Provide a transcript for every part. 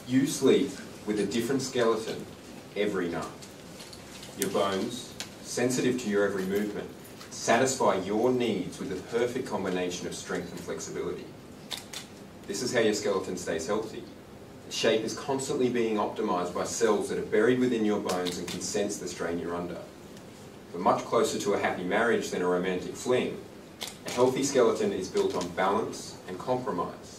You sleep with a different skeleton every night. Your bones, sensitive to your every movement, satisfy your needs with a perfect combination of strength and flexibility. This is how your skeleton stays healthy. The shape is constantly being optimized by cells that are buried within your bones and can sense the strain you're under. But much closer to a happy marriage than a romantic fling, a healthy skeleton is built on balance and compromise.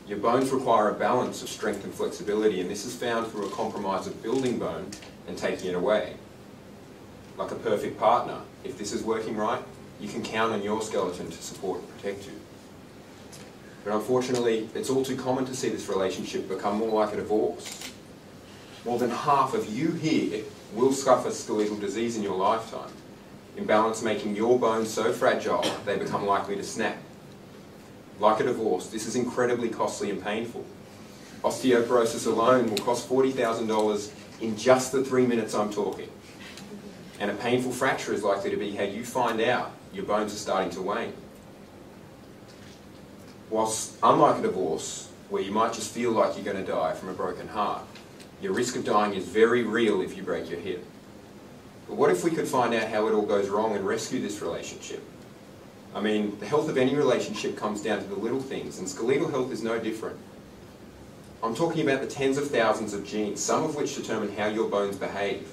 Your bones require a balance of strength and flexibility, and this is found through a compromise of building bone and taking it away. Like a perfect partner, if this is working right, you can count on your skeleton to support and protect you. But unfortunately, it's all too common to see this relationship become more like a divorce. More than half of you here will suffer skeletal disease in your lifetime, imbalance making your bones so fragile they become likely to snap. Like a divorce, this is incredibly costly and painful. Osteoporosis alone will cost $40,000 in just the 3 minutes I'm talking. And a painful fracture is likely to be how you find out your bones are starting to wane. Whilst unlike a divorce, where you might just feel like you're going to die from a broken heart, your risk of dying is very real if you break your hip. But what if we could find out how it all goes wrong and rescue this relationship? I mean, the health of any relationship comes down to the little things, and skeletal health is no different. I'm talking about the tens of thousands of genes, some of which determine how your bones behave.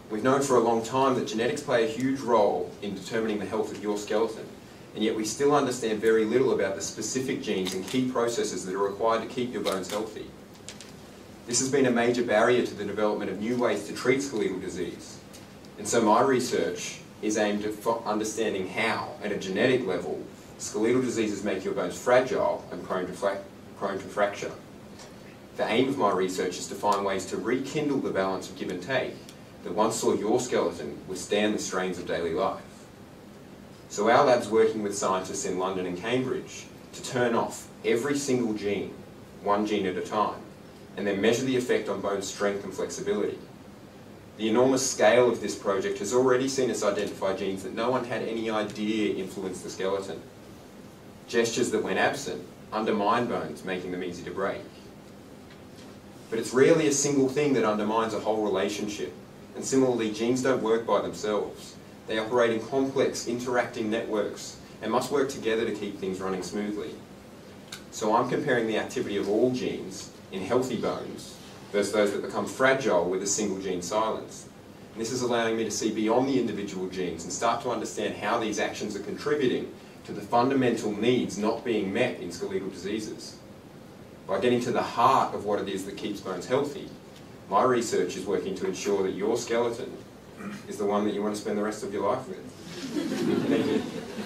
We've known for a long time that genetics play a huge role in determining the health of your skeleton, and yet we still understand very little about the specific genes and key processes that are required to keep your bones healthy. This has been a major barrier to the development of new ways to treat skeletal disease, and so my research is aimed at understanding how, at a genetic level, skeletal diseases make your bones fragile and prone to fracture. The aim of my research is to find ways to rekindle the balance of give and take that once saw your skeleton withstand the strains of daily life. So our lab's working with scientists in London and Cambridge to turn off every single gene, one gene at a time, and then measure the effect on bone strength and flexibility. The enormous scale of this project has already seen us identify genes that no one had any idea influenced the skeleton. Gestures that, when absent, undermine bones, making them easy to break. But it's rarely a single thing that undermines a whole relationship. And similarly, genes don't work by themselves. They operate in complex, interacting networks and must work together to keep things running smoothly. So I'm comparing the activity of all genes in healthy bones versus those that become fragile with a single gene silenced. And this is allowing me to see beyond the individual genes and start to understand how these actions are contributing to the fundamental needs not being met in skeletal diseases. By getting to the heart of what it is that keeps bones healthy, my research is working to ensure that your skeleton is the one that you want to spend the rest of your life with. Thank you.